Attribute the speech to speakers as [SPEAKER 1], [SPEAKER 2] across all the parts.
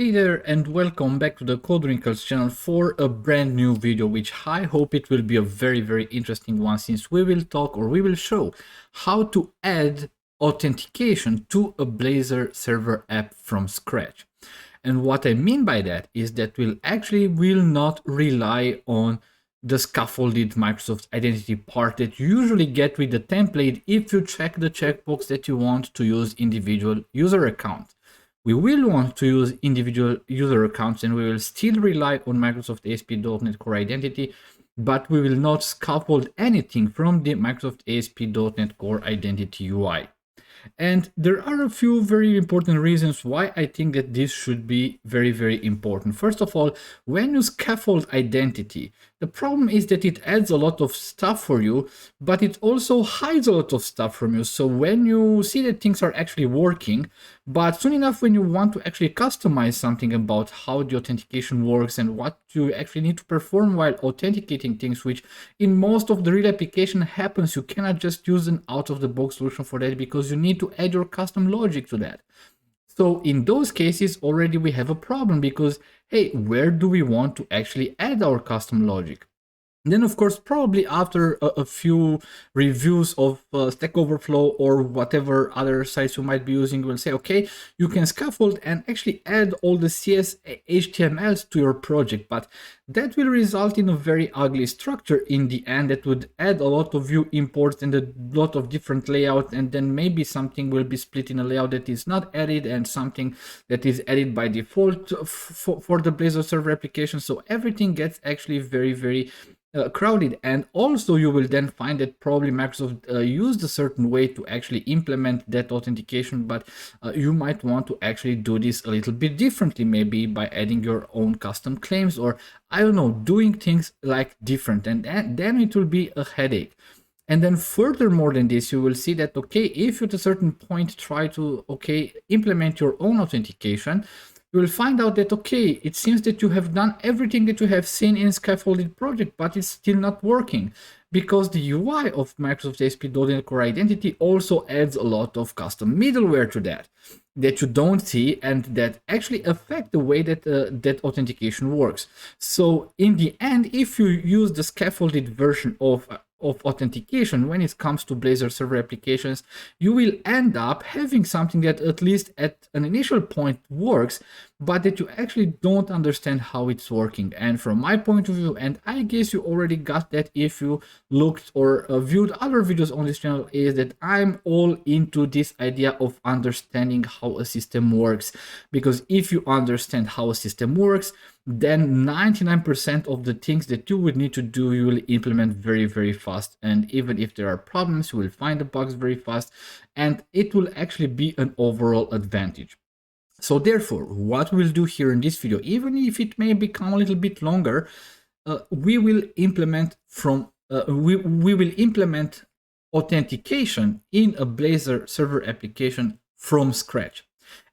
[SPEAKER 1] Hey there and welcome back to the Code Wrinkles channel for a brand new video, which I hope it will be a very interesting one, since we will talk or we will show how to add authentication to a Blazor server app from scratch. And what I mean by that is that we'll not rely on the scaffolded Microsoft identity part that you usually get with the template if you check the checkbox that you want to use individual user account. We will want to use individual user accounts and we will still rely on Microsoft ASP.NET Core Identity, but we will not scaffold anything from the Microsoft ASP.NET Core Identity UI. And there are a few very important reasons why I think that this should be very important. First of all, when you scaffold identity, the problem is that it adds a lot of stuff for you, but it also hides a lot of stuff from you. So when you see that things are actually working, but soon enough when you want to actually customize something about how the authentication works and what you actually need to perform while authenticating things, which in most of the real application happens, you cannot just use an out-of-the-box solution for that because you need to add your custom logic to that. So in those cases already we have a problem because, hey, where do we want to actually add our custom logic? Then, of course, probably after a few reviews of Stack Overflow or whatever other sites you might be using, will say, okay, you can scaffold and actually add all the CS HTMLs to your project, but that will result in a very ugly structure in the end that would add a lot of view imports and a lot of different layouts, and then maybe something will be split in a layout that is not added and something that is added by default for the Blazor server application. So everything gets actually very crowded, and also you will then find that probably Microsoft used a certain way to actually implement that authentication, but you might want to actually do this a little bit differently, maybe by adding your own custom claims, or I don't know, doing things like different, and then it will be a headache. And then furthermore than this, you will see that, okay, if you at a certain point try to, okay, implement your own authentication, you will find out that, okay, it seems that you have done everything that you have seen in scaffolded project, but it's still not working because the UI of Microsoft ASP.NET Core Identity also adds a lot of custom middleware to that you don't see and that actually affect the way that that authentication works. So in the end, if you use the scaffolded version of authentication when it comes to Blazor server applications, you will end up having something that at least at an initial point works, but that you actually don't understand how it's working. And from my point of view, and I guess you already got that if you looked or viewed other videos on this channel, is that I'm all into this idea of understanding how a system works, because if you understand how a system works, then 99% of the things that you would need to do, you will implement very fast. And even if there are problems, you will find the bugs very fast, and it will actually be an overall advantage. So therefore, what we'll do here in this video, even if it may become a little bit longer, we will implement authentication in a Blazor server application from scratch.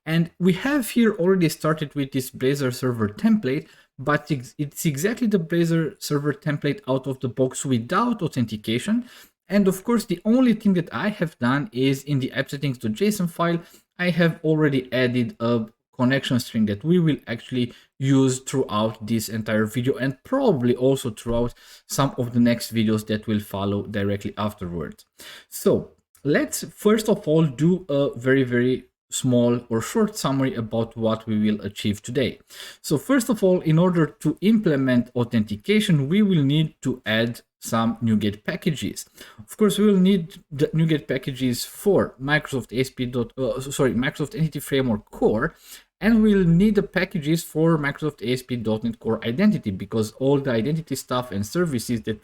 [SPEAKER 1] And we have here already started with this Blazor server template, but it's exactly the Blazor server template out of the box without authentication. And of course, the only thing that I have done is in the app settings.json file, I have already added a connection string that we will actually use throughout this entire video and probably also throughout some of the next videos that will follow directly afterwards. So let's first of all do a very small or short summary about what we will achieve today. So first of all, in order to implement authentication, we will need to add some NuGet packages. Of course, we will need the NuGet packages for Microsoft Microsoft Entity Framework Core, and we'll need the packages for Microsoft ASP.NET Core Identity, because all the identity stuff and services that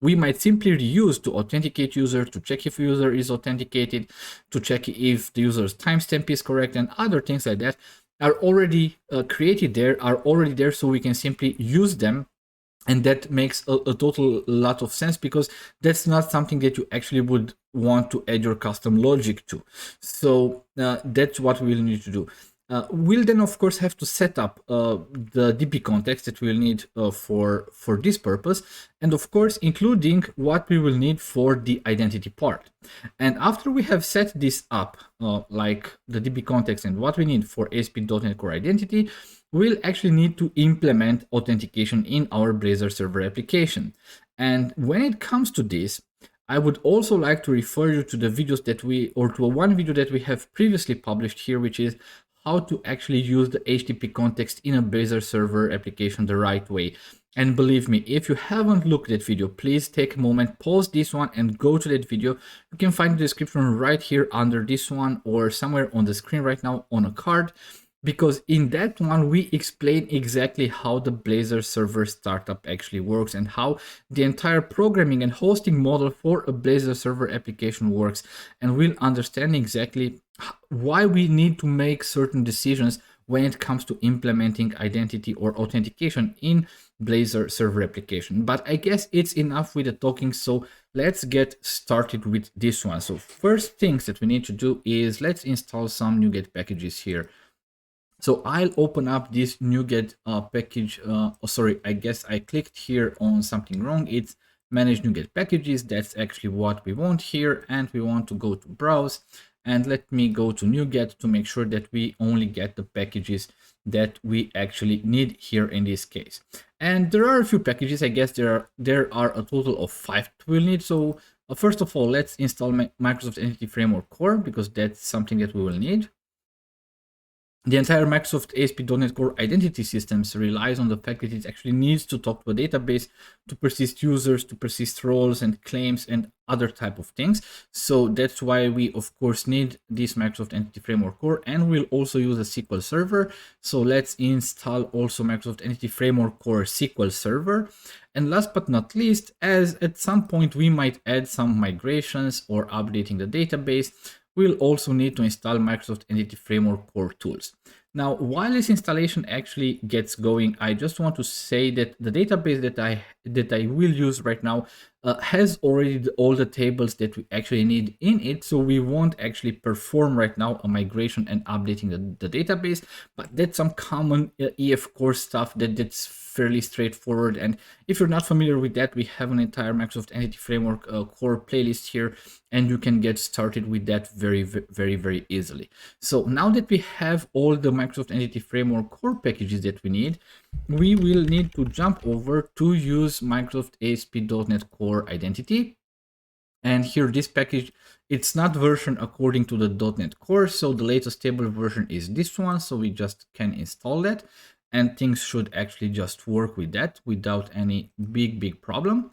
[SPEAKER 1] we might simply reuse to authenticate user, to check if user is authenticated, to check if the user's timestamp is correct, and other things like that are already created there, so we can simply use them. And that makes a total lot of sense, because that's not something that you actually would want to add your custom logic to. So that's what we'll need to do. We'll then, of course, have to set up the DB context that we'll need for this purpose, and of course, including what we will need for the identity part. And after we have set this up, like the DB context and what we need for ASP.NET Core Identity, we'll actually need to implement authentication in our Blazor Server application. And when it comes to this, I would also like to refer you to the videos that to one video that we have previously published here, which is how to actually use the HTTP context in a Blazor Server application the right way. And believe me, if you haven't looked at that video, please take a moment, pause this one and go to that video. You can find the description right here under this one or somewhere on the screen right now on a card, because in that one we explain exactly how the Blazor Server startup actually works and how the entire programming and hosting model for a Blazor Server application works, and we'll understand exactly why we need to make certain decisions when it comes to implementing identity or authentication in Blazor Server application. But I guess it's enough with the talking, so let's get started with this one. So first things that we need to do is let's install some NuGet packages here. So I'll open up this NuGet package. Sorry, I guess I clicked here on something wrong. It's manage NuGet packages. That's actually what we want here. And we want to go to browse. And let me go to NuGet to make sure that we only get the packages that we actually need here in this case. And there are a few packages. I guess there are a total of 5 we'll need. So first of all, let's install Microsoft Entity Framework Core, because that's something that we will need. The entire Microsoft ASP.NET Core Identity Systems relies on the fact that it actually needs to talk to a database, to persist users, to persist roles and claims and other type of things. So that's why we of course need this Microsoft Entity Framework Core, and we'll also use a SQL Server. So let's install also Microsoft Entity Framework Core SQL Server. And last but not least, as at some point we might add some migrations or updating the database, we'll also need to install Microsoft Entity Framework Core tools. Now, while this installation actually gets going, I just want to say that the database that I will use right now has already all the tables that we actually need in it, so we won't actually perform right now a migration and updating the database, but that's some common EF Core stuff that's fairly straightforward. And if you're not familiar with that, we have an entire Microsoft Entity Framework Core playlist here, and you can get started with that very easily. So now that we have all the Microsoft Entity Framework Core packages that we need, we will need to jump over to use Microsoft ASP.NET Core Identity. And here, this package, it's not version according to the .NET Core, so the latest stable version is this one, so we just can install that, and things should actually just work with that without any big problem.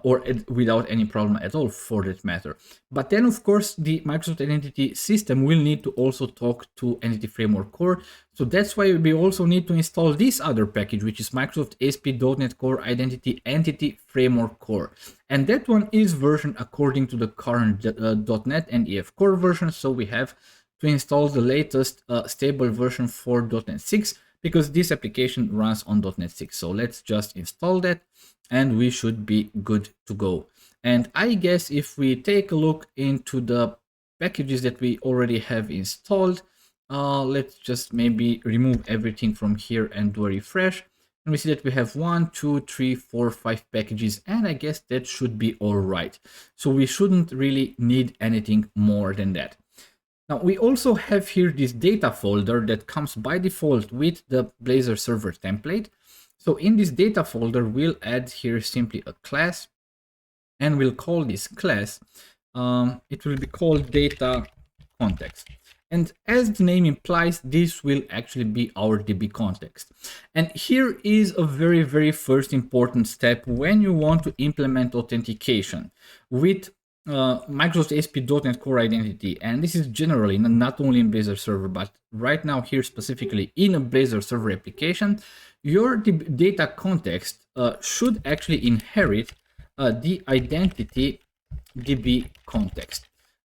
[SPEAKER 1] Or without any problem at all for that matter. But then of course the Microsoft Identity System will need to also talk to Entity Framework Core. So that's why we also need to install this other package, which is Microsoft ASP.NET Core Identity Entity Framework Core. And that one is versioned according to the current .NET and EF Core version. So we have to install the latest stable version for .NET 6, because this application runs on .NET 6. So let's just install that, and we should be good to go. And I guess if we take a look into the packages that we already have installed, let's just maybe remove everything from here and do a refresh. And we see that we have 1, 2, 3, 4, 5 packages, and I guess that should be all right. So we shouldn't really need anything more than that. Now, we also have here this data folder that comes by default with the Blazor Server template. So in this data folder, we'll add here simply a class, and we'll call this class, it will be called data context. And as the name implies, this will actually be our DB context. And here is a very first important step when you want to implement authentication with Microsoft ASP.NET Core Identity. And this is generally not only in Blazor Server, but right now here specifically in a Blazor Server application, your data context should actually inherit the identity DB context.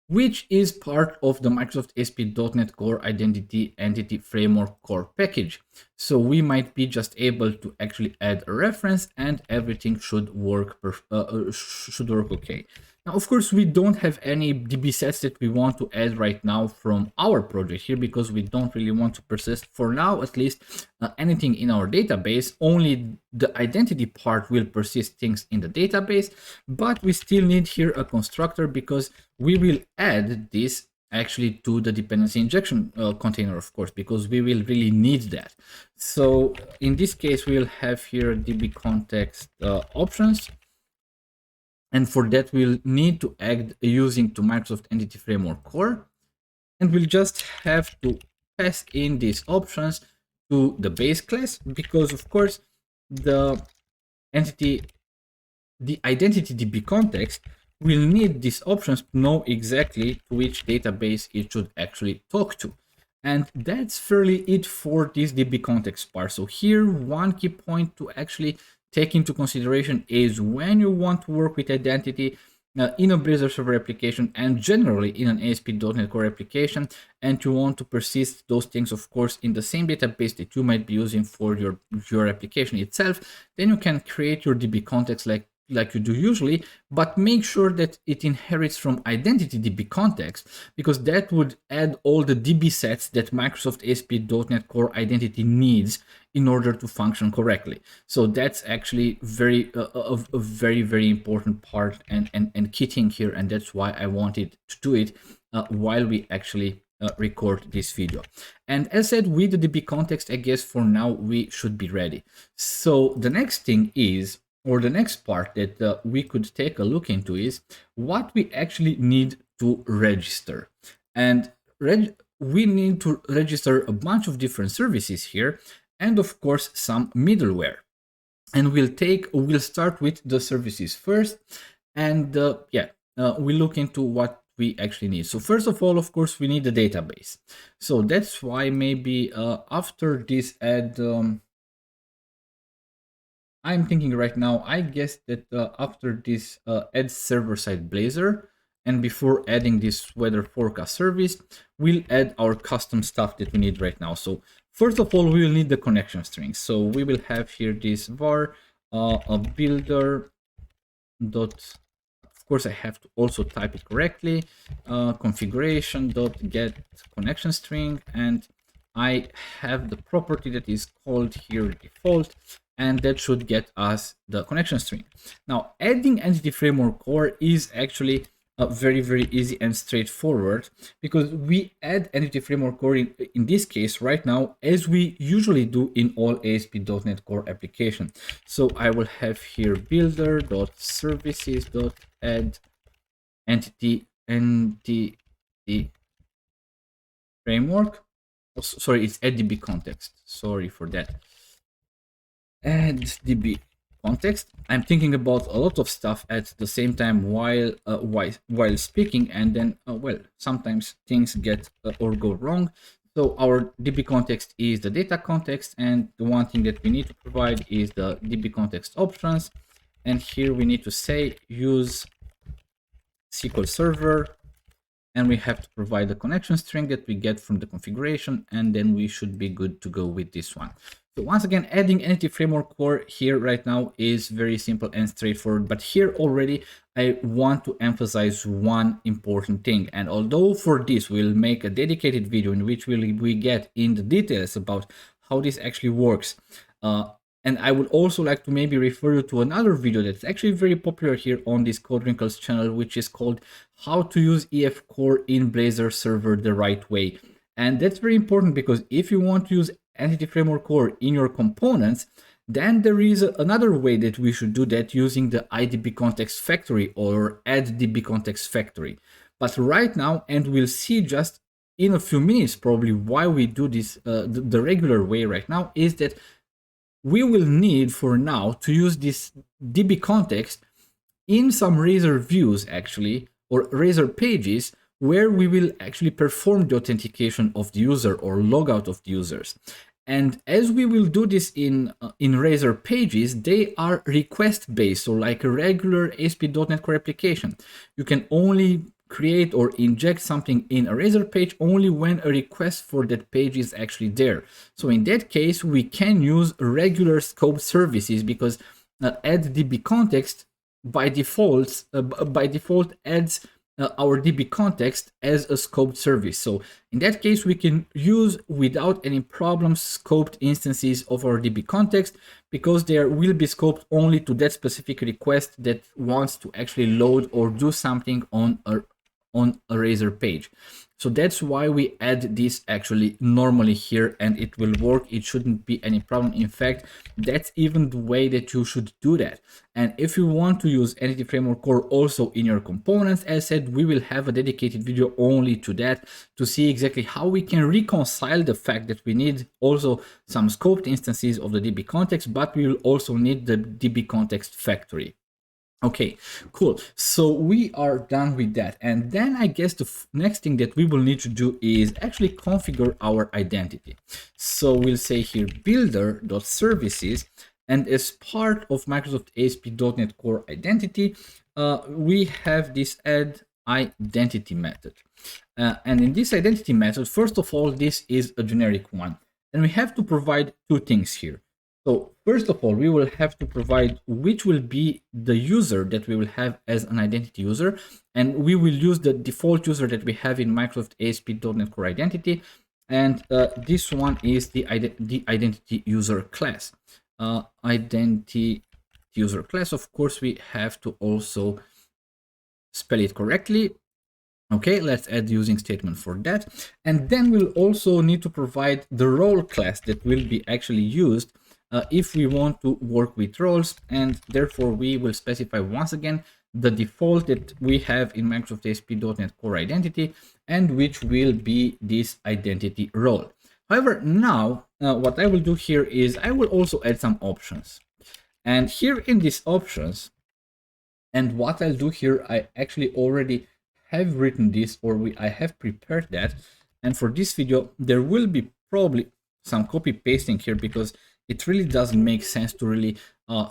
[SPEAKER 1] which is part of the Microsoft ASP.NET Core Identity Entity Framework core package. So we might be just able to actually add a reference and everything should work okay. Now, of course, we don't have any DB sets that we want to add right now from our project here because we don't really want to persist, for now at least, anything in our database. Only the identity part will persist things in the database, but we still need here a constructor because we will add this actually to the dependency injection container, of course, because we will really need that. So in this case, we'll have here db context options. And for that, we'll need to add using to Microsoft Entity Framework Core. And we'll just have to pass in these options to the base class because, of course, the identity DB context will need these options to know exactly to which database it should actually talk to. And that's fairly it for this DB context part. So here, one key point to actually take into consideration is when you want to work with identity in a Blazor Server application and generally in an ASP.NET Core application, and you want to persist those things, of course, in the same database that you might be using for your application itself, then you can create your DB context like you do usually, but make sure that it inherits from identity DB context, because that would add all the DB sets that Microsoft ASP.NET Core Identity needs in order to function correctly. So that's actually a very, very important part and key thing here, and that's why I wanted to do it while we actually record this video. And as said, with the DB context, I guess for now we should be ready. So the next thing is, or the next part that we could take a look into, is what we actually need to register. And we need to register a bunch of different services here, and of course some middleware. And we'll start with the services first, and we look into what we actually need. So first of all, of course, we need the database. So that's why maybe after this add, I'm thinking right now, I guess that after this add server-side Blazor, and before adding this weather forecast service, we'll add our custom stuff that we need right now. So first of all, we will need the connection string. So we will have here this var a builder dot, of course I have to also type it correctly, configuration dot get connection string, and I have the property that is called here default, and that should get us the connection string. Now, adding Entity Framework Core is actually very, very easy and straightforward, because we add Entity Framework Core in this case right now, as we usually do in all ASP.NET Core application. So I will have here builder.services.add entity framework. Oh, sorry, it's add DB context. Sorry for that. Add DB context. I'm thinking about a lot of stuff at the same time while speaking, and then well, sometimes things get or go wrong. So our DB context is the data context, and the one thing that we need to provide is the DB context options. And here we need to say use SQL Server, and we have to provide the connection string that we get from the configuration, and then we should be good to go with this one. So once again, adding Entity Framework Core here right now is very simple and straightforward, but here already I want to emphasize one important thing. And although for this we'll make a dedicated video in which we get in the details about how this actually works, and I would also like to maybe refer you to another video that's actually very popular here on this Code Wrinkles channel, which is called How to Use EF Core in Blazor Server the Right Way. And that's very important, because if you want to use Entity Framework Core in your components, then there is another way that we should do that using the IDB context factory or add DB context factory. But right now, and we'll see just in a few minutes probably why we do this the regular way right now, is that we will need for now to use this DB context in some Razor views actually, or Razor pages, where we will actually perform the authentication of the user or logout of the users. And as we will do this in Razor pages, they are request based, so like a regular ASP.NET Core application. You can only create or inject something in a Razor page only when a request for that page is actually there. So in that case, we can use regular scope services, because add DB context by default adds our DB context as a scoped service. So in that case, we can use without any problems scoped instances of our DB context, because there will be scoped only to that specific request that wants to actually load or do something on a Razor page. So that's why we add this actually normally here, and it will work. It shouldn't be any problem. In fact, that's even the way that you should do that. And if you want to use Entity Framework Core also in your components, as said, we will have a dedicated video only to that, to see exactly how we can reconcile the fact that we need also some scoped instances of the DB context, but we will also need the DB context factory. Okay, cool. So we are done with that. And then I guess the next thing that we will need to do is actually configure our identity. So we'll say here builder.services, and as part of Microsoft ASP.NET Core identity, we have this add identity method. And in this identity method, first of all, this is a generic one. And we have to provide two things here. So first of all, we will have to provide which will be the user that we will have as an identity user. And we will use the default user that we have in Microsoft ASP.NET Core Identity. And this one is the identity user class. Identity user class, of course, we have to also spell it correctly. Okay, let's add the using statement for that. And then we'll also need to provide the role class that will be actually used if we want to work with roles, and therefore we will specify once again the default that we have in Microsoft ASP.NET Core Identity, and which will be this identity role. However, now what I will do here is I will also add some options. And here in these options, and what I'll do here, I actually already have written this, or I have prepared that. And for this video, there will be probably some copy pasting here, because it really doesn't make sense to really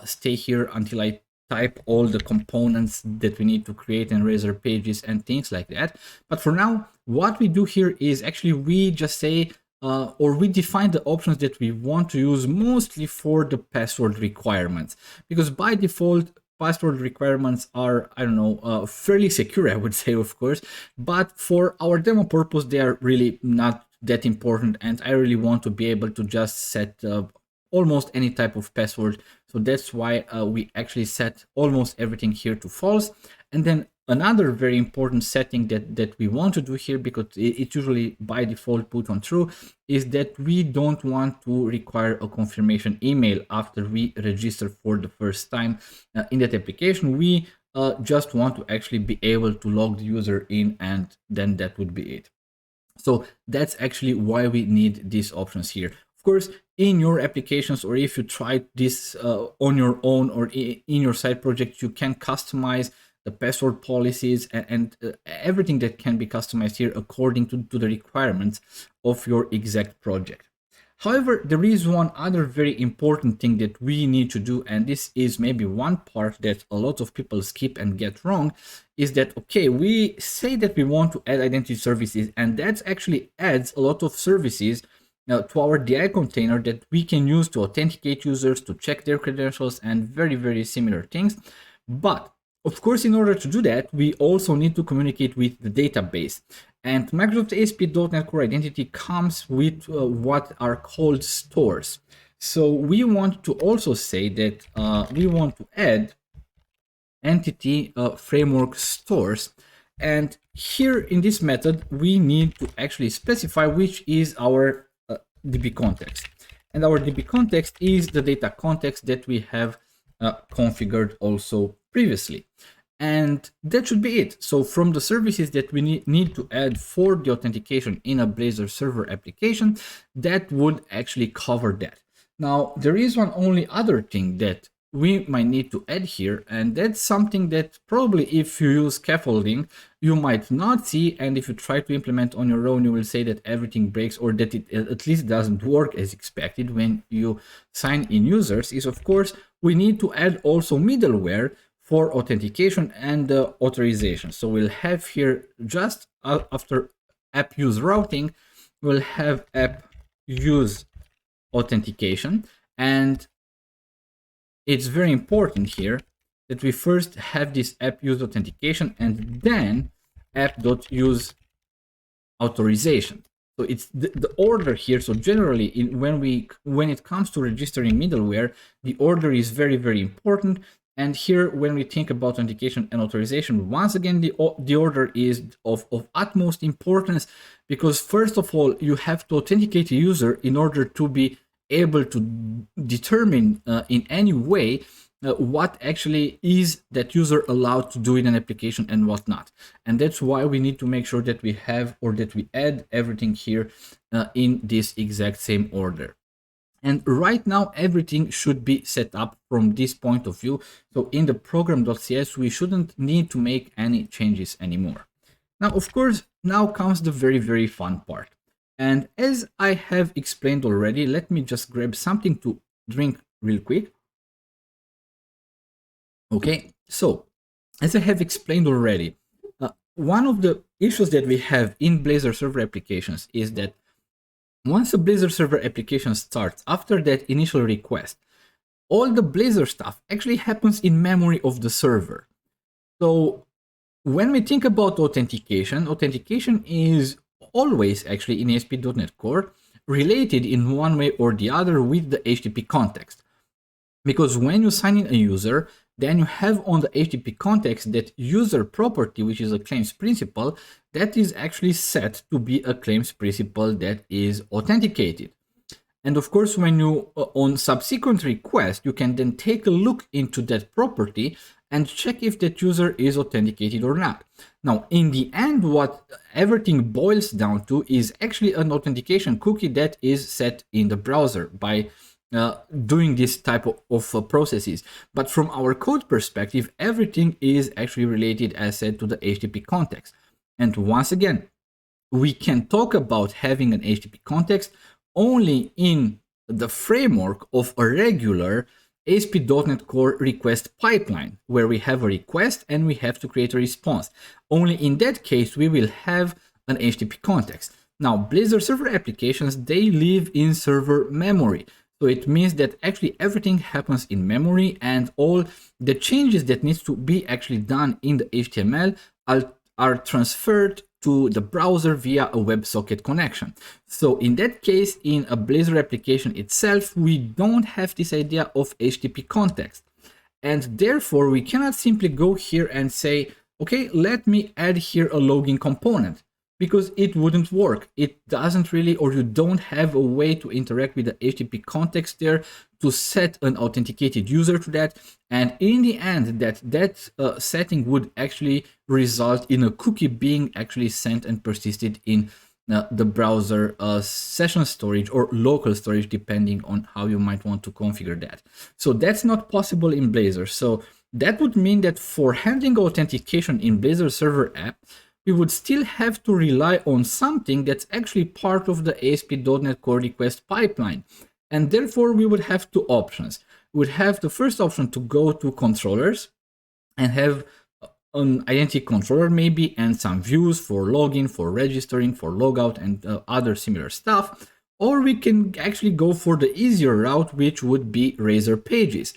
[SPEAKER 1] stay here until I type all the components that we need to create in Razor pages and things like that. But for now, what we do here is actually we just say, or we define the options that we want to use mostly for the password requirements, because by default, password requirements are, I don't know, fairly secure, I would say, of course, but for our demo purpose, they are really not that important. And I really want to be able to just set almost any type of password. So that's why we actually set almost everything here to false. And then another very important setting that we want to do here, because it's usually by default put on true, is that we don't want to require a confirmation email after we register for the first time in that application. We just want to actually be able to log the user in, and then that would be it. So that's actually why we need these options here. Of course, in your applications, or if you try this on your own or in your side project, you can customize the password policies and everything that can be customized here according to the requirements of your exact project. However, there is one other very important thing that we need to do, and this is maybe one part that a lot of people skip and get wrong, is that, okay, we say that we want to add identity services, and that actually adds a lot of services to our DI container that we can use to authenticate users, to check their credentials, and very, very similar things. But of course, in order to do that, we also need to communicate with the database. And Microsoft ASP.NET Core Identity comes with what are called stores. So we want to also say that we want to add entity framework stores. And here in this method, we need to actually specify which is our DB context. And our DB context is the data context that we have configured also previously. And that should be it. So from the services that we need to add for the authentication in a Blazor Server application, that would actually cover that. Now, there is one only other thing that we might need to add here, and that's something that probably if you use scaffolding, you might not see, and if you try to implement on your own, you will say that everything breaks, or that it at least doesn't work as expected when you sign in users, is of course, we need to add also middleware for authentication and authorization. So we'll have here just after app use routing, we'll have app use authentication. And it's very important here that we first have this app use authentication and then app.use authorization. So it's the order here. So generally, when it comes to registering middleware, the order is very, very important. And here, when we think about authentication and authorization, once again, the order is of utmost importance, because first of all, you have to authenticate a user in order to be able to determine in any way what actually is that user allowed to do in an application and what not. And that's why we need to make sure that we have, or that we add everything here in this exact same order. And right now, everything should be set up from this point of view. So in the program.cs, we shouldn't need to make any changes anymore. Now, of course, now comes the very, very fun part. And as I have explained already, let me just grab something to drink real quick. Okay, so as I have explained already, one of the issues that we have in Blazor Server applications is that once a Blazor Server application starts, after that initial request, all the Blazor stuff actually happens in memory of the server. So when we think about authentication, authentication is always actually in ASP.NET Core related in one way or the other with the HTTP context. Because when you sign in a user, then you have on the HTTP context that user property, which is a claims principal, that is actually set to be a claims principal that is authenticated. And of course, when you, on subsequent request, you can then take a look into that property and check if that user is authenticated or not. Now, in the end, what everything boils down to is actually an authentication cookie that is set in the browser by doing this type of processes. But from our code perspective, everything is actually related, as said, to the HTTP context. And once again, we can talk about having an HTTP context only in the framework of a regular ASP.NET Core request pipeline, where we have a request and we have to create a response. Only in that case, we will have an HTTP context. Now, Blazor Server applications, they live in server memory. So it means that actually everything happens in memory, and all the changes that needs to be actually done in the HTML are transferred to the browser via a WebSocket connection. So in that case, in a Blazor application itself, we don't have this idea of HTTP context. And therefore, we cannot simply go here and say, okay, let me add here a login component, because it wouldn't work. It doesn't really, or you don't have a way to interact with the HTTP context there to set an authenticated user to that. And in the end, that setting would actually result in a cookie being actually sent and persisted in the browser session storage or local storage, depending on how you might want to configure that. So that's not possible in Blazor. So that would mean that for handling authentication in Blazor Server app, we would still have to rely on something that's actually part of the ASP.NET Core request pipeline. And therefore, we would have two options. We would have the first option to go to controllers and have an identity controller maybe, and some views for login, for registering, for logout, and other similar stuff. Or we can actually go for the easier route, which would be Razor Pages.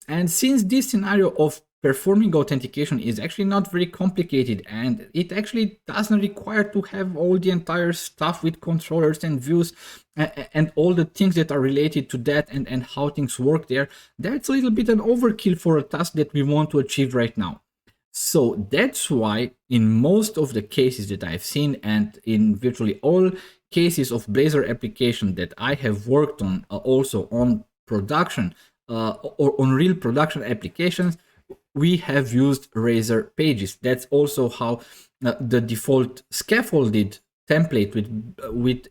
[SPEAKER 1] And since this scenario of performing authentication is actually not very complicated, and it actually doesn't require to have all the entire stuff with controllers and views and all the things that are related to that and how things work there, that's a little bit an overkill for a task that we want to achieve right now. So that's why in most of the cases that I've seen, and in virtually all cases of Blazor application that I have worked on, also on production or on real production applications, we have used Razor Pages. That's also how the default scaffolded template with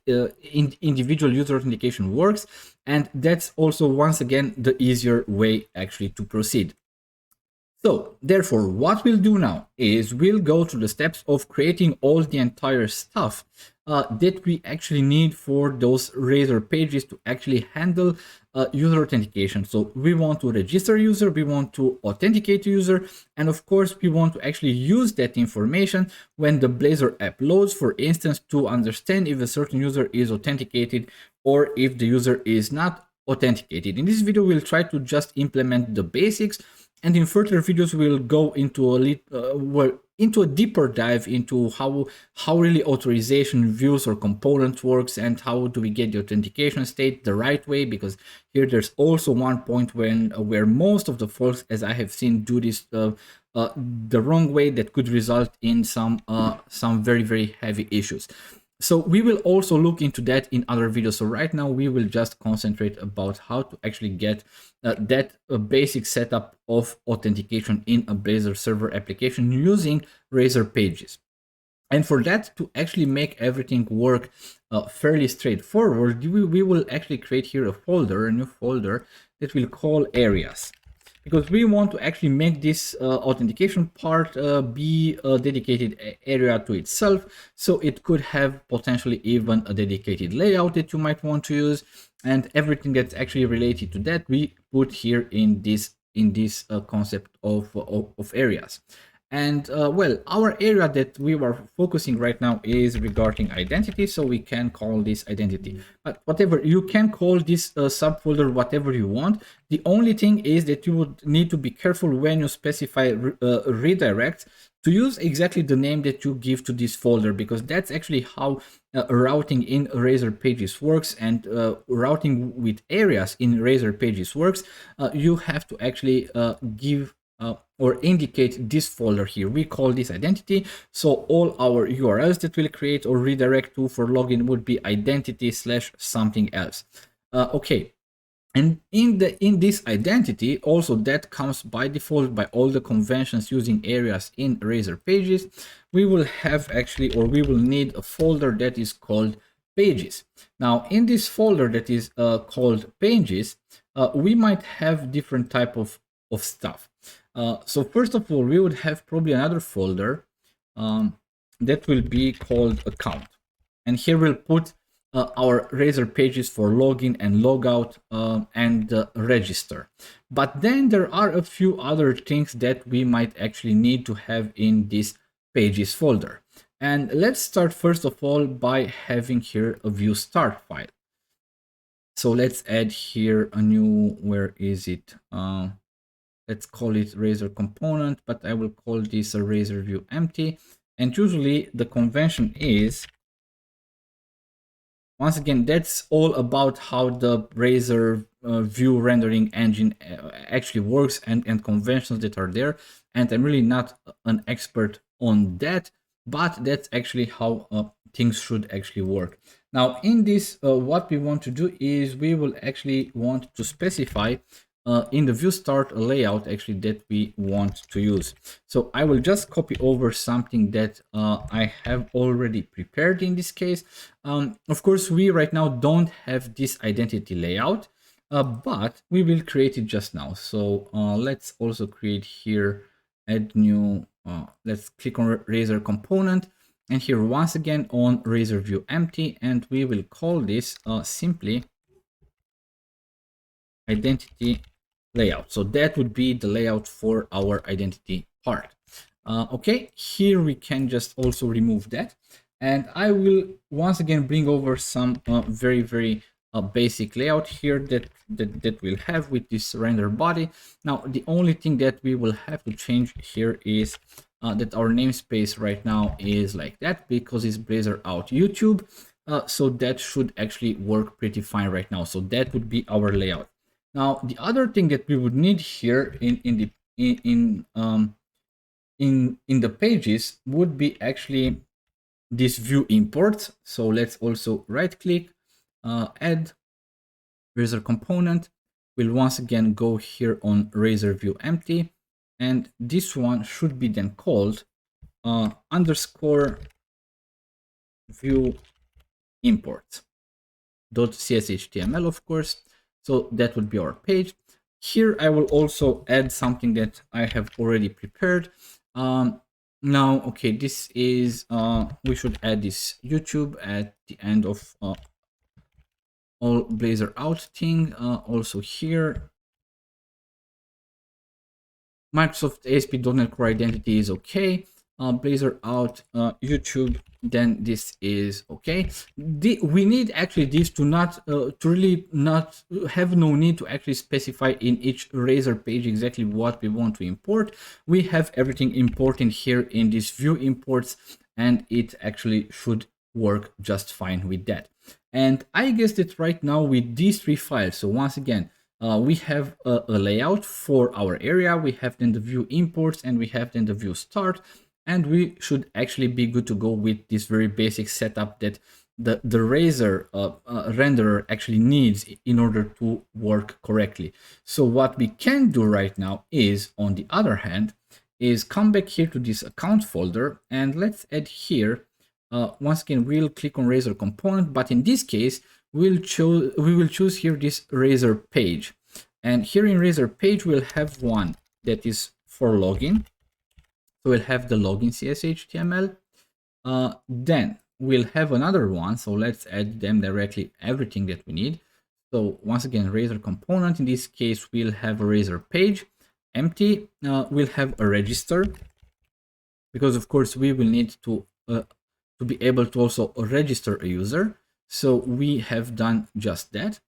[SPEAKER 1] individual user authentication works. And that's also, once again, the easier way actually to proceed. So therefore, what we'll do now is we'll go through the steps of creating all the entire stuff that we actually need for those Razor pages to actually handle user authentication. So we want to register user, we want to authenticate user, and of course we want to actually use that information when the Blazor app loads, for instance, to understand if a certain user is authenticated or if the user is not authenticated. In this video, we'll try to just implement the basics, and in further videos, we'll go into a deeper dive into how really authorization views or components works, and how do we get the authentication state the right way, because here there's also one point where most of the folks, as I have seen, do this the wrong way, that could result in some very, very heavy issues. So we will also look into that in other videos. So right now we will just concentrate about how to actually get that basic setup of authentication in a Blazor server application using Razor pages. And for that to actually make everything work fairly straightforward, we will actually create here a new folder that we'll call areas, because we want to actually make this authentication part be a dedicated area to itself. So it could have potentially even a dedicated layout that you might want to use, and everything that's actually related to that we put here in this concept of areas. And well, our area that we are focusing right now is regarding identity, so we can call this identity. But whatever, you can call this subfolder whatever you want. The only thing is that you would need to be careful when you specify redirect to use exactly the name that you give to this folder, because that's actually how routing in Razor pages works, and routing with areas in Razor pages works. You have to actually give or indicate this folder here. We call this identity. So all our URLs that we'll create or redirect to for login would be identity / something else. Okay. And in this identity, also that comes by default by all the conventions using areas in Razor pages, we will have actually, or we will need a folder that is called pages. Now in this folder that is called pages, we might have different type of stuff. So first of all, we would have probably another folder that will be called account. And here we'll put our Razor pages for login and logout and register. But then there are a few other things that we might actually need to have in this pages folder. And let's start first of all by having here a view start file. So let's add here a new, where is it? Let's call it Razor component, but I will call this a Razor view empty. And usually the convention is, once again, that's all about how the Razor view rendering engine actually works, and conventions that are there. And I'm really not an expert on that, but that's actually how things should actually work. Now in this, what we want to do is we will actually want to specify in the view start a layout actually that we want to use. So I will just copy over something that I have already prepared in this case. Of course, we right now don't have this identity layout, but we will create it just now. So let's also create here, add new, let's click on Razor component, and here once again on Razor view empty, and we will call this simply identity layout. So that would be the layout for our identity part. Okay, here we can just also remove that, and I will once again bring over some very, very basic layout here that we'll have with this render body. Now the only thing that we will have to change here is that our namespace right now is like that, because it's Blazor out YouTube. So that should actually work pretty fine right now. So that would be our layout. Now, the other thing that we would need here in the pages would be actually this view import. So let's also right click, add Razor component. We'll once again go here on Razor view empty, and this one should be then called underscore view import .cshtml, of course. So that would be our page. Here I will also add something that I have already prepared. Now, okay, this is, we should add this YouTube at the end of all Blazor out thing. Also here, Microsoft ASP.NET Core Identity is okay. Blazor out, YouTube, then this is okay. We need actually this to not, to really not have no need to actually specify in each Razor page exactly what we want to import. We have everything important here in this view imports, and it actually should work just fine with that. And I guess that right now with these three files, so once again, we have a layout for our area, we have then the view imports, and we have then the view start, and we should actually be good to go with this very basic setup that the Razor renderer actually needs in order to work correctly. So what we can do right now is, on the other hand, is come back here to this account folder, and let's add here, once again, we'll click on Razor component, but in this case, we will choose here this Razor page. And here in Razor page, we'll have one that is for login. So we'll have the login CSHTML. Then we'll have another one. So let's add them directly, everything that we need. So once again, Razor component. In this case, we'll have a Razor page, empty. We'll have a register, because of course we will need to be able to also register a user. So we have done just that.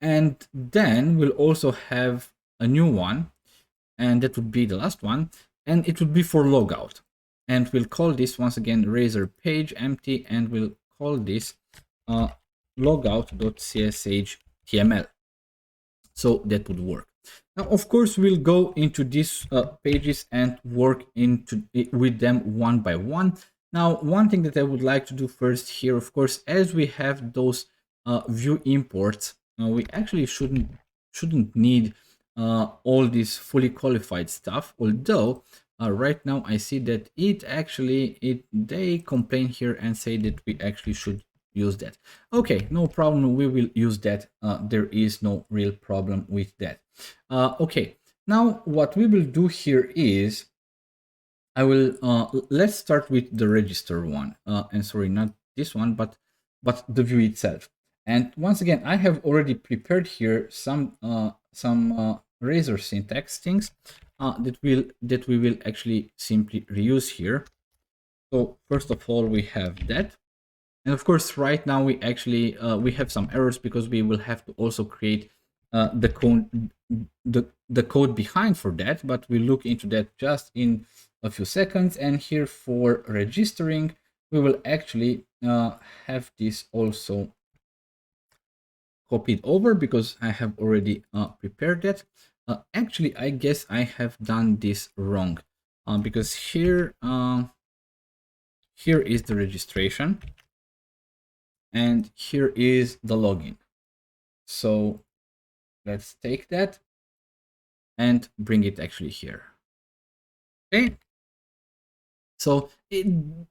[SPEAKER 1] And then we'll also have a new one, and that would be the last one, and it would be for logout. And we'll call this once again Razor page empty, and we'll call this logout.cshtml. So that would work. Now, of course, we'll go into these pages and work with them one by one. Now, one thing that I would like to do first here, of course, as we have those view imports, we actually shouldn't need all this fully qualified stuff. Although right now I see that they complain here and say that we actually should use that. Okay, no problem. We will use that. There is no real problem with that. Okay, now what we will do here is let's start with the register one, and sorry, not this one, but the view itself. And once again, I have already prepared here some Razor syntax things that we will actually simply reuse here. So first of all, we have that, and of course, right now we actually we have some errors because we will have to also create the code behind for that, but we'll look into that just in a few seconds. And here for registering, we will actually have this also copied over because I have already prepared that. Actually, I guess I have done this wrong because here is the registration and here is the login. So let's take that and bring it actually here. Okay. So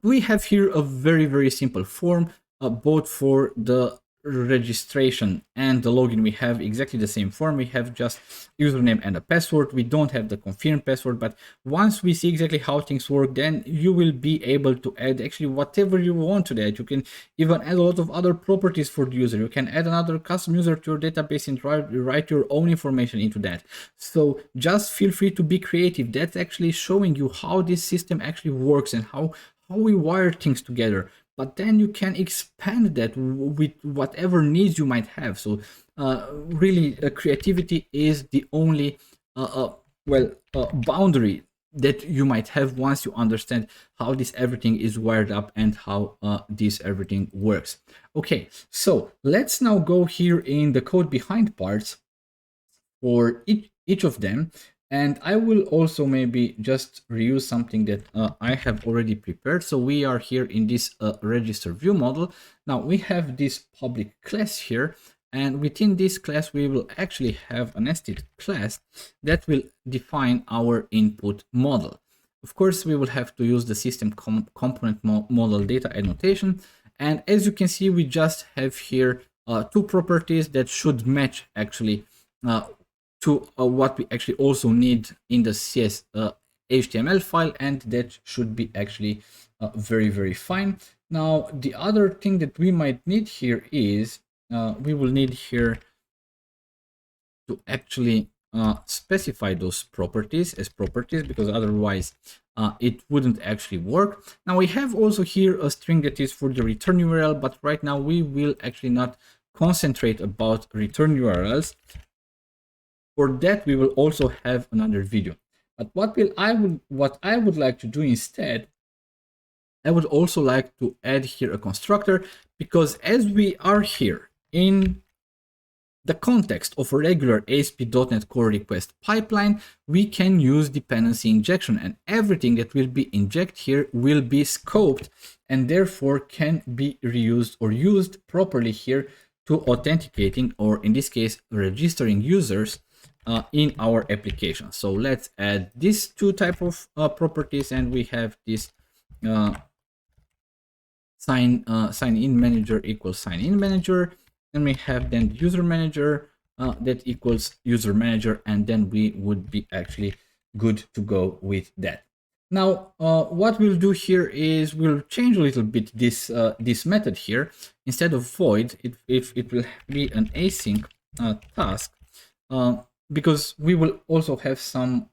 [SPEAKER 1] we have here a very, very simple form, both for the registration and the login. We have exactly the same form. We have just username and a password. We don't have the confirm password, but once we see exactly how things work, then you will be able to add actually whatever you want to that. You can even add a lot of other properties for the user. You can add another custom user to your database and write your own information into that. So just feel free to be creative. That's actually showing you how this system actually works and how we wire things together. But then you can expand that with whatever needs you might have. So really, creativity is the only boundary that you might have once you understand how this everything is wired up and how this everything works. Okay, so let's now go here in the code behind parts for each of them. And I will also maybe just reuse something that I have already prepared. So we are here in this register view model. Now we have this public class here. And within this class, we will actually have a nested class that will define our input model. Of course, we will have to use the system component model data annotation. And as you can see, we just have here two properties that should match actually to what we actually also need in the CS HTML file, and that should be actually very fine. Now, the other thing that we might need here is we will need here to actually specify those properties as properties, because otherwise it wouldn't actually work. Now we have also here a string that is for the return URL, but right now we will actually not concentrate about return URLs. For that, we will also have another video. But what I would like to do instead, I would also like to add here a constructor, because as we are here in the context of a regular ASP.NET Core request pipeline, we can use dependency injection, and everything that will be injected here will be scoped and therefore can be reused or used properly here to authenticating, or in this case, registering users in our application. So let's add these two type of properties, and we have this sign in manager equals sign in manager. And we have then the user manager that equals user manager, and then we would be actually good to go with that. Now, what we'll do here is we'll change a little bit this this method here. Instead of void, it will be an async task, because we will also have some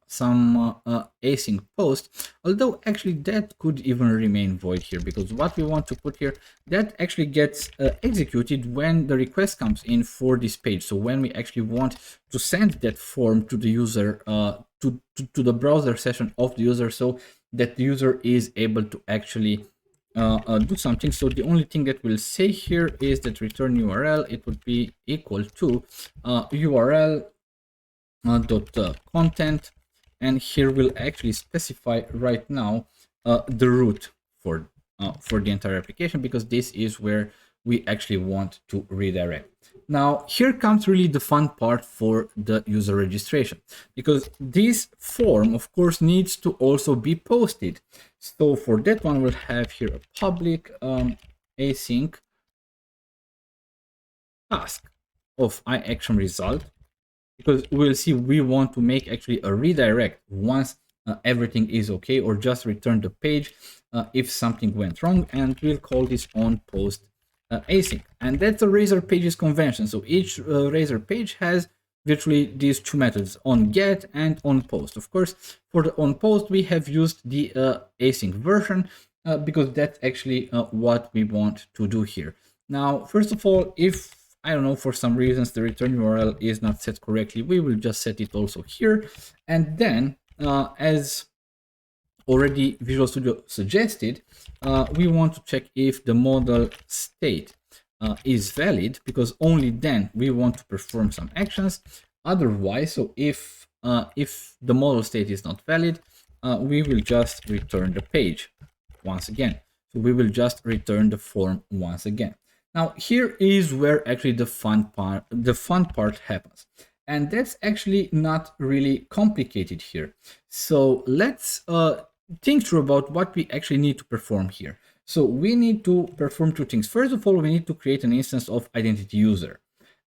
[SPEAKER 1] async post, although actually that could even remain void here, because what we want to put here, that actually gets executed when the request comes in for this page. So when we actually want to send that form to the user, to the browser session of the user, so that the user is able to actually do something. So the only thing that we'll say here is that return URL, it would be equal to URL dot content, and here we'll actually specify right now the root for the entire application, because this is where we actually want to redirect. Now here comes really the fun part for the user registration, because this form of course needs to also be posted. So for that one, we'll have here a public async task of iAction result, because we'll see we want to make actually a redirect once everything is okay, or just return the page if something went wrong, and we'll call this on post async. And that's a Razor pages convention. So each Razor page has virtually these two methods, on get and on post. Of course, for the on post, we have used the async version because that's actually what we want to do here. Now, first of all, if I don't know, for some reasons the return URL is not set correctly, we will just set it also here. And then as already Visual Studio suggested, we want to check if the model state is valid, because only then we want to perform some actions. Otherwise, so if the model state is not valid, we will just return the page once again. So we will just return the form once again. Now here is where actually the fun part happens, and that's actually not really complicated here. So let's think through about what we actually need to perform here. So we need to perform two things. First of all, we need to create an instance of identity user,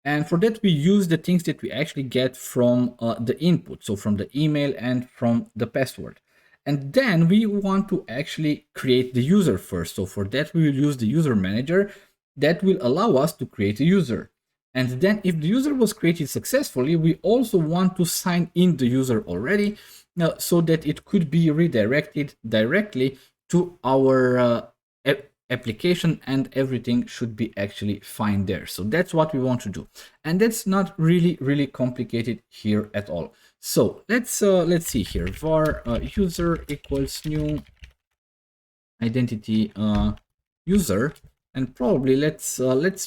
[SPEAKER 1] and for that we use the things that we actually get from the input, so from the email and from the password. And then we want to actually create the user first. So for that we will use the user manager that will allow us to create a user. And then if the user was created successfully, we also want to sign in the user already, so that it could be redirected directly to our application, and everything should be actually fine there. So that's what we want to do. And that's not really complicated here at all. So let's see here, var user equals new identity user. And probably let's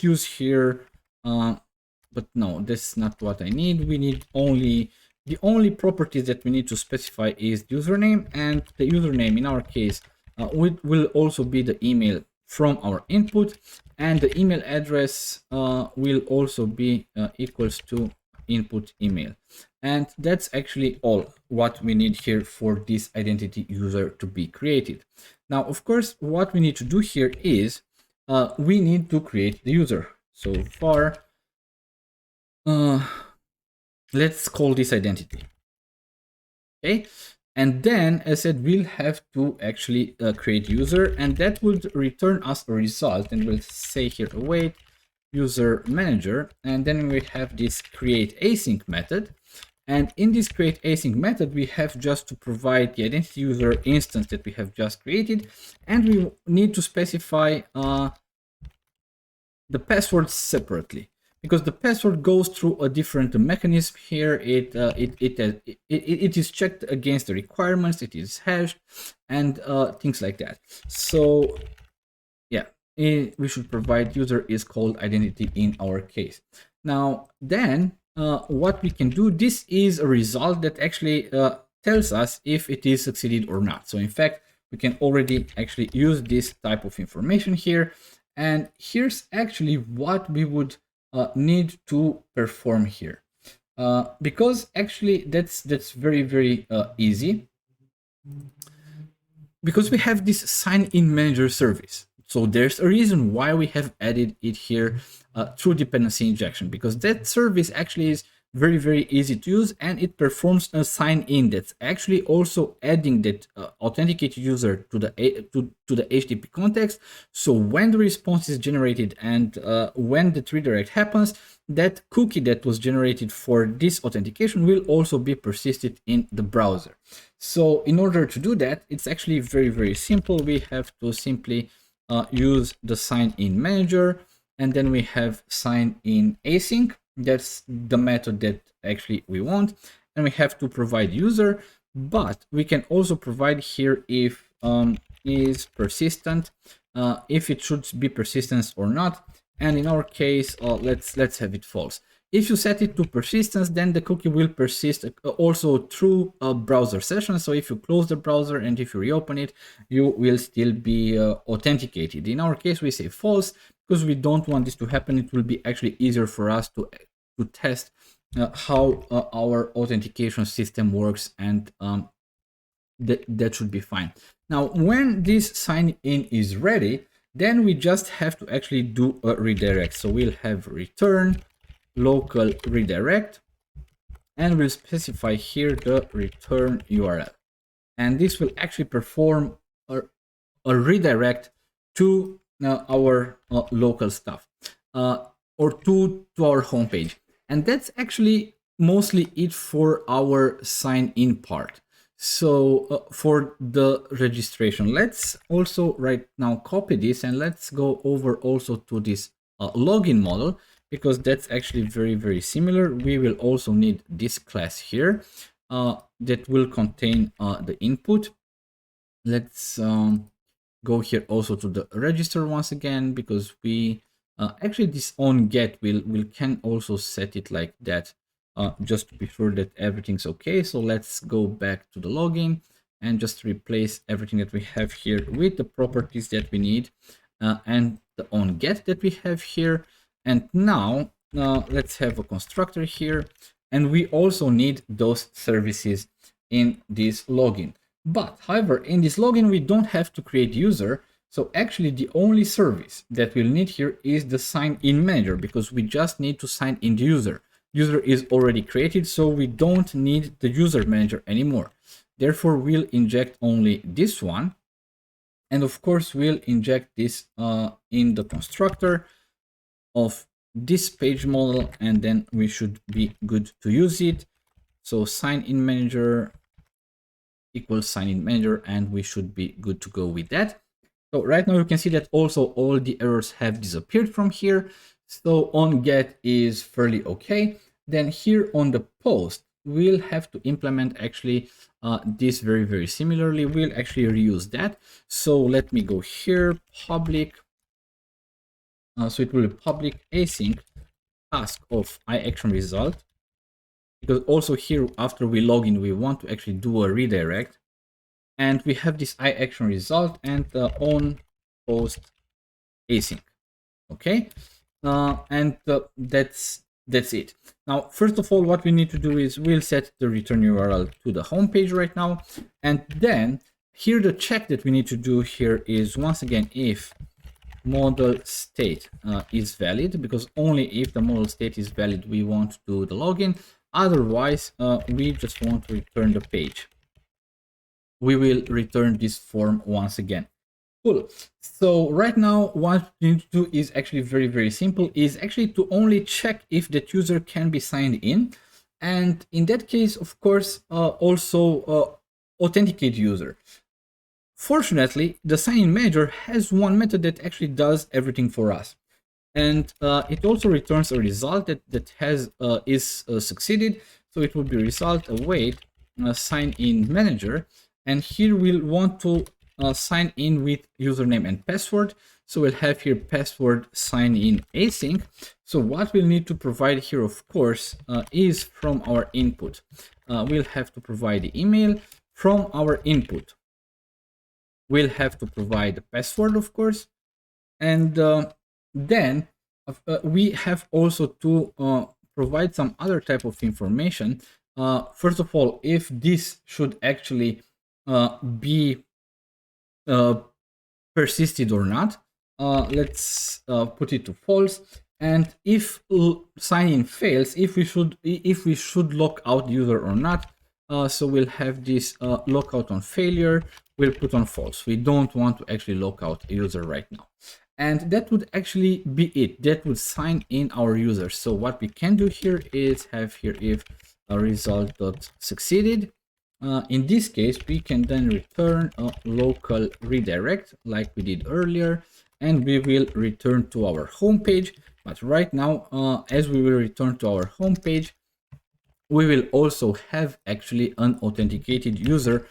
[SPEAKER 1] use here, but no, that's not what I need. We need the only properties that we need to specify is the username, and the username in our case will also be the email from our input, and the email address will also be equals to input email. And that's actually all what we need here for this identity user to be created. Now, of course, what we need to do here is we need to create the user. So var let's call this identity. Okay, And then, as I said, we'll have to actually create user, and that would return us a result. And we'll say here await user manager, and then we have this create async method. And in this create async method, we have just to provide the identity user instance that we have just created, and we need to specify the password separately, because the password goes through a different mechanism here. It is checked against the requirements, it is hashed, and things like that. So yeah, we should provide user is called identity in our case. Now then, what we can do, this is a result that actually tells us if it is succeeded or not. So in fact, we can already actually use this type of information here. And here's actually what we would need to perform here. Because actually that's very, very easy. Because we have this sign-in manager service. So there's a reason why we have added it here through dependency injection, because that service actually is very, very easy to use, and it performs a sign-in that's actually also adding that authenticated user to the HTTP context. So when the response is generated and when the redirect happens, that cookie that was generated for this authentication will also be persisted in the browser. So in order to do that, it's actually very, very simple. We have to simply use the sign-in manager, and then we have sign-in async. That's the method that actually we want, and we have to provide user, but we can also provide here if is persistent, if it should be persistence or not. And in our case, let's have it false. If you set it to persistence, then the cookie will persist also through a browser session. So if you close the browser and if you reopen it, you will still be authenticated. In our case, we say false because we don't want this to happen. It will be actually easier for us to test how our authentication system works, and that should be fine. Now, when this sign in is ready, then we just have to actually do a redirect. So we'll have return local redirect, and we'll specify here the return URL. And this will actually perform a redirect to our local stuff or to our homepage. And that's actually mostly it for our sign in part. So for the registration, let's also right now copy this and let's go over also to this login model, because that's actually very, very similar. We will also need this class here that will contain the input. Let's go here also to the register once again, because we actually this on get will can also set it like that, just to be sure that everything's okay. So let's go back to the login and just replace everything that we have here with the properties that we need and the on get that we have here. And now let's have a constructor here, and we also need those services in this login. But however, in this login, we don't have to create user. So actually the only service that we'll need here is the sign in manager, because we just need to sign in the user. User is already created, so we don't need the user manager anymore. Therefore, we'll inject only this one. And of course, we'll inject this in the constructor of this page model, and then we should be good to use it. So sign in manager equals sign in manager, and we should be good to go with that. So right now you can see that also all the errors have disappeared from here. So on get is fairly okay. Then here on the post, we'll have to implement actually this very, very similarly. We'll actually reuse that. So let me go here, public. So it will be public async task of iAction result, because also here after we log in, we want to actually do a redirect. And we have this iAction result and on post async. Okay, and that's it. Now, first of all, what we need to do is we'll set the return URL to the home page right now, and then here the check that we need to do here is once again if model state is valid, because only if the model state is valid we want to do the login. Otherwise, we just want to return the page. we will return this form once again. Cool. So right now, what we need to do is actually very simple, is actually to only check if that user can be signed in. And in that case, of course, also authenticate user. Fortunately, the sign-in manager has one method that actually does everything for us. And it also returns a result that is succeeded. So it will be result await sign in manager, and here we'll want to sign in with username and password. So we'll have here password sign in async. So what we'll need to provide here, of course, is from our input. We'll have to provide the email. From our input, we'll have to provide the password, of course, and then we have also to provide some other type of information. First of all, if this should actually be persisted or not, let's put it to false. And if sign-in fails, if we should lock out the user or not, so we'll have this lockout on failure. We'll put on false. We don't want to actually lock out a user right now. And that would actually be it. That would sign in our user. So what we can do here is have here if a result.succeeded. In this case, we can then return a local redirect like we did earlier, and we will return to our home page. But right now, as we will return to our home page, we will also have actually an authenticated user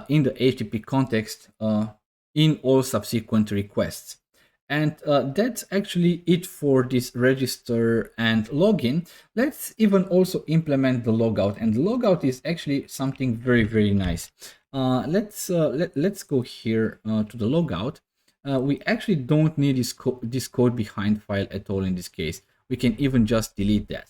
[SPEAKER 1] in the HTTP context in all subsequent requests. And that's actually it for this register and login. Let's even also implement the logout, and the logout is actually something very nice. Let's go here to the logout. We actually don't need this code behind file at all in this case. We can even just delete that.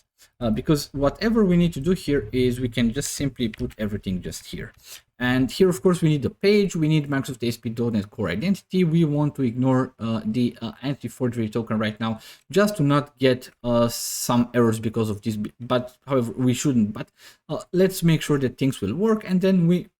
[SPEAKER 1] Because whatever we need to do here is we can just simply put everything just here. And here, of course, we need the page, we need Microsoft ASP.NET Core Identity. We want to ignore the entity forgery token right now, just to not get some errors because of this, but however, we shouldn't. But let's make sure that things will work. And then we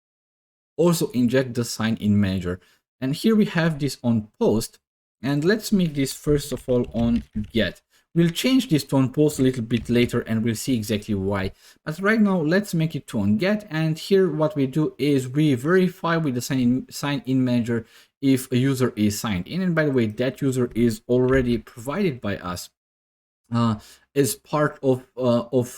[SPEAKER 1] also inject the sign-in manager. And here we have this on post. And let's make this first of all on get. We'll change this to on post a little bit later and we'll see exactly why. But right now, let's make it to on get. And here what we do is we verify with the sign-in manager if a user is signed in. And by the way, that user is already provided by us as part of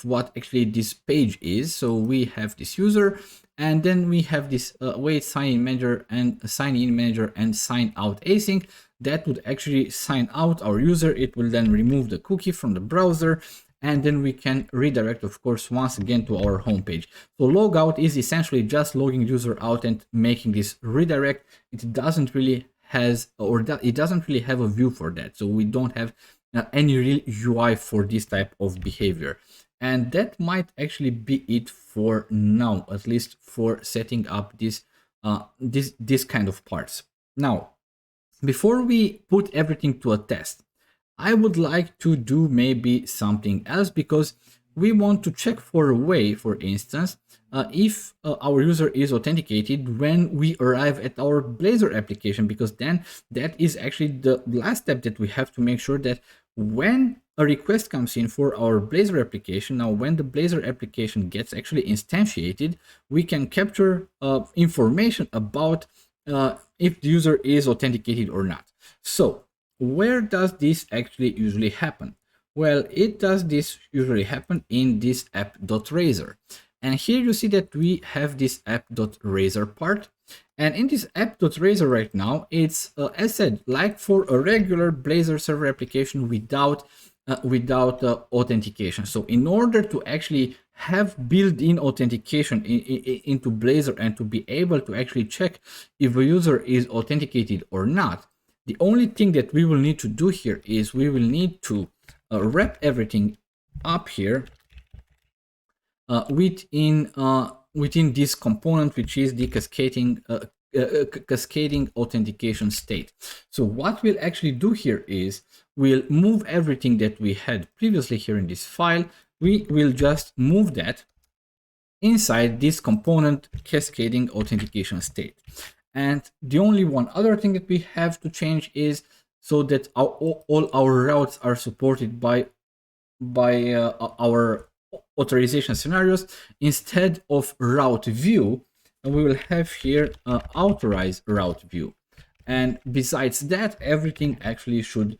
[SPEAKER 1] what actually this page is. So we have this user, and then we have this await sign-in manager and sign-in manager and sign out async. That would actually sign out our user. It will then remove the cookie from the browser, and then we can redirect, of course, once again to our home page. So logout is essentially just logging user out and making this redirect. It doesn't really have a view for that. So we don't have any real UI for this type of behavior. And that might actually be it for now, at least for setting up this kind of parts. Now, before we put everything to a test, I would like to do maybe something else, because we want to check for a way, for instance, if our user is authenticated when we arrive at our Blazor application, because then that is actually the last step that we have to make sure that when a request comes in for our Blazor application, now when the Blazor application gets actually instantiated, we can capture information about if the user is authenticated or not. So where does this actually usually happen? Well, it does this usually happen in this app.razor. And here you see that we have this app.razor part. And in this app.razor right now, it's as said, like for a regular Blazor server application without authentication. So in order to actually have built-in authentication into Blazor and to be able to actually check if a user is authenticated or not, the only thing that we will need to do here is we will need to wrap everything up here within this component, which is the cascading authentication state. So what we'll actually do here is we'll move everything that we had previously here in this file. We will just move that inside this component cascading authentication state. And the only one other thing that we have to change is so that all our routes are supported by our authorization scenarios. Instead of route view, we will have here authorize route view. And besides that, everything actually should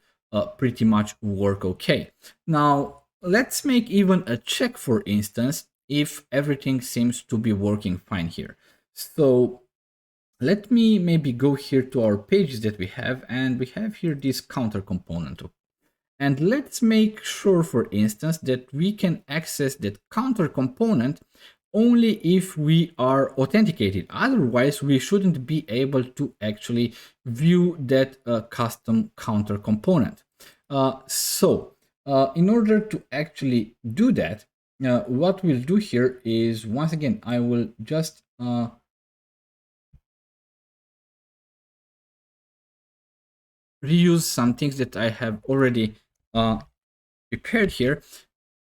[SPEAKER 1] pretty much work okay. Now, let's make even a check, for instance, if everything seems to be working fine here. So let me maybe go here to our pages that we have, and we have here this counter component. And let's make sure, for instance, that we can access that counter component only if we are authenticated. Otherwise, we shouldn't be able to actually view that custom counter component. In order to actually do that, what we'll do here is, once again, I will just reuse some things that I have already prepared here.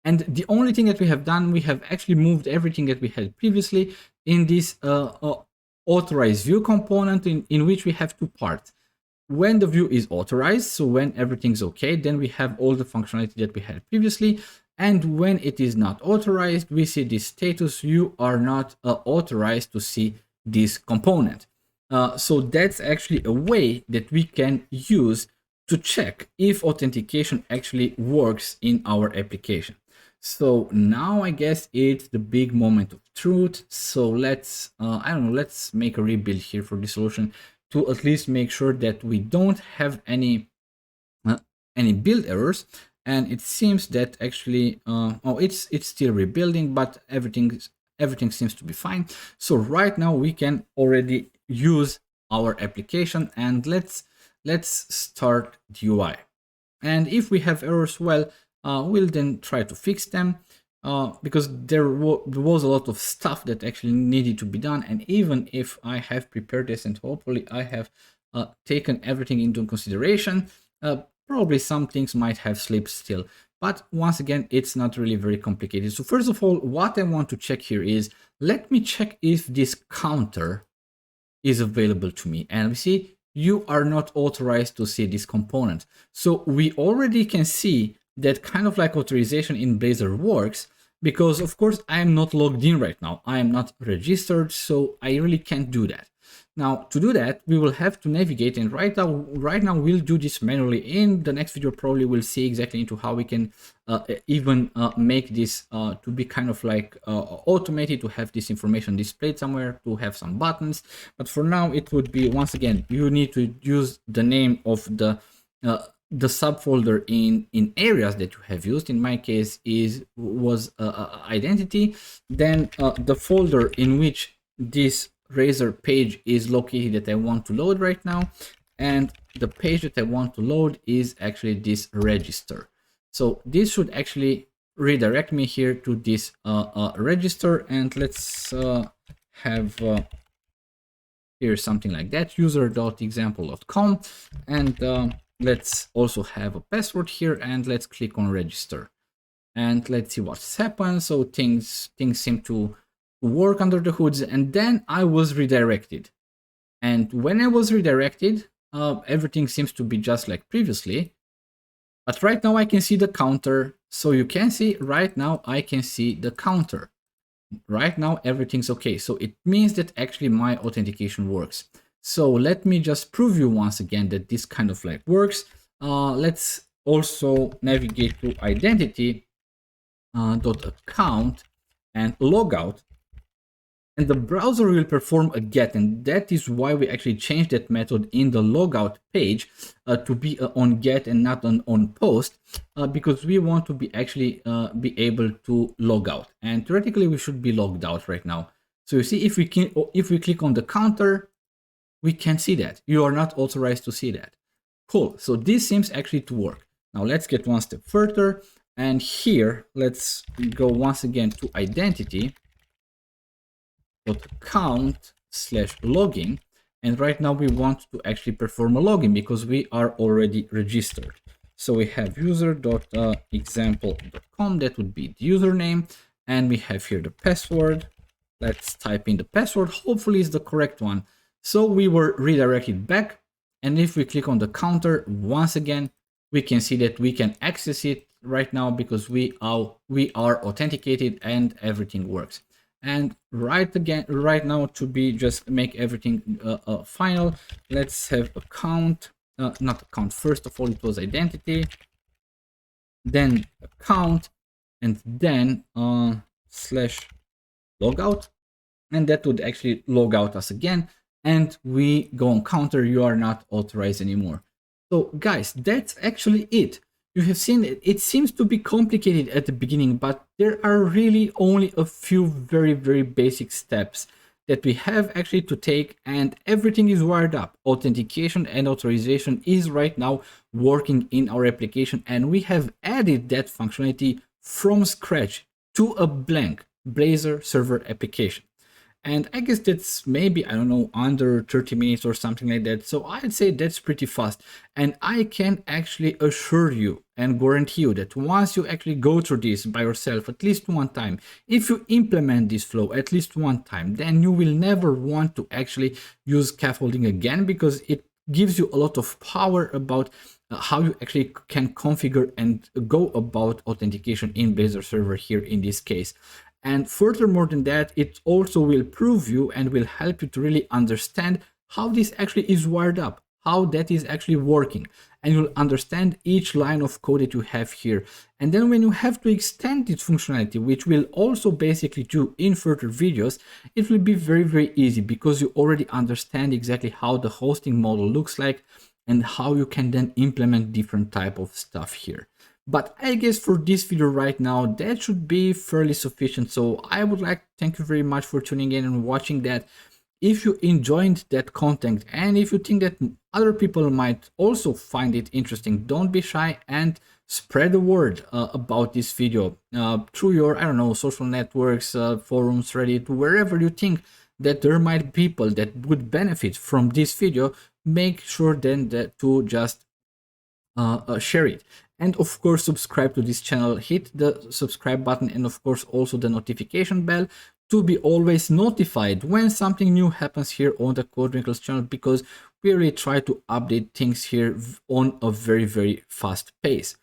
[SPEAKER 1] And the only thing that we have done, we have actually moved everything that we had previously in this authorized view component, in which we have two parts. When the view is authorized, so when everything's okay, then we have all the functionality that we had previously. And when it is not authorized, we see this status, you are not authorized to see this component. So that's actually a way that we can use to check if authentication actually works in our application. So now I guess it's the big moment of truth. So let's, I don't know, let's make a rebuild here for this solution to at least make sure that we don't have any build errors. And it seems that actually, it's still rebuilding, but everything seems to be fine. So right now we can already use our application, and let's start the UI. And if we have errors, well, we'll then try to fix them, because there was a lot of stuff that actually needed to be done. And even if I have prepared this and hopefully I have taken everything into consideration, probably some things might have slipped still. But once again, it's not really very complicated. So first of all, what I want to check here is, let me check if this counter is available to me. And we see you are not authorized to see this component. So we already can see that kind of like authorization in Blazor works, because of course I am not logged in right now. I am not registered, so I really can't do that. Now, to do that, we will have to navigate, and right now we'll do this manually. In the next video, probably we'll see exactly into how we can even make this to be kind of like automated, to have this information displayed somewhere, to have some buttons. But for now, it would be, once again, you need to use the name of the subfolder in areas that you have used. In my case, was identity. Then the folder in which this Razor page is located that I want to load right now, and the page that I want to load is actually this register. So this should actually redirect me here to this register, and let's have here something like that, user.example.com, and let's also have a password here, and let's click on register, and let's see what's happened. So things seem to work under the hoods, and then I was redirected. And when I was redirected, everything seems to be just like previously. But right now I can see the counter. So you can see right now I can see the counter. Right now everything's okay. So it means that actually my authentication works. So let me just prove you once again that this kind of like works. Let's also navigate to identity .account and logout. And the browser will perform a get, and that is why we actually changed that method in the logout page to be on get and not on post, because we want to be actually be able to log out. And theoretically, we should be logged out right now. So you see, if we click on the counter, we can see that you are not authorized to see that. Cool. So this seems actually to work. Now let's get one step further, and here let's go once again to identity. .account/login, and right now we want to actually perform a login because we are already registered. So we have user.example.com, that would be the username, and we have here the password, Let's type in the password. Hopefully it's the correct one. So we were redirected back. And if we click on the counter once again, we can see that we can access it right now because we are authenticated and everything works. And right now, to be just make everything final, let's have a count, not account. First of all, it was identity, then account, and then slash logout, and that would actually log out us again, and we go on counter, you are not authorized anymore. So guys, that's actually it. You have seen it seems to be complicated at the beginning, but there are really only a few very basic steps that we have actually to take, and everything is wired up. Authentication and authorization is right now working in our application, and we have added that functionality from scratch to a blank Blazor Server application. And I guess that's maybe, I don't know, under 30 minutes or something like that. So I'd say that's pretty fast. And I can actually assure you and guarantee you that once you actually go through this by yourself at least one time, if you implement this flow at least one time, then you will never want to actually use scaffolding again, because it gives you a lot of power about how you actually can configure and go about authentication in Blazor Server here in this case. And furthermore than that, it also will prove you and will help you to really understand how this actually is wired up, how that is actually working. And you'll understand each line of code that you have here. And then when you have to extend this functionality, which we'll also basically do in further videos, it will be very easy, because you already understand exactly how the hosting model looks like and how you can then implement different type of stuff here. But I guess for this video right now, that should be fairly sufficient. So I would like to thank you very much for tuning in and watching that. If you enjoyed that content, and if you think that other people might also find it interesting, don't be shy and spread the word about this video through your, I don't know, social networks, forums, Reddit, wherever you think that there might be people that would benefit from this video. Make sure then that to just share it. And of course, subscribe to this channel, hit the subscribe button, and of course also the notification bell to be always notified when something new happens here on the Code Wrinkles channel, because we really try to update things here on a very fast pace.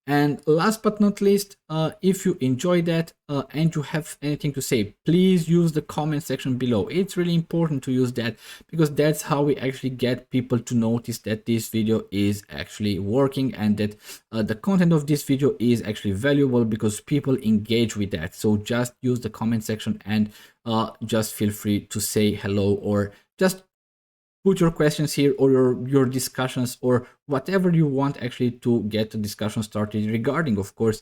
[SPEAKER 1] And last but not least, if you enjoy that and you have anything to say, please use the comment section below. It's really important to use that, because that's how we actually get people to notice that this video is actually working and that the content of this video is actually valuable, because people engage with that. So just use the comment section and just feel free to say hello, or just put your questions here, or your discussions, or whatever you want actually to get the discussion started regarding, of course,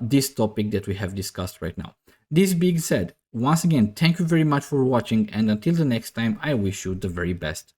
[SPEAKER 1] this topic that we have discussed right now. This being said, once again, thank you very much for watching, and until the next time, I wish you the very best.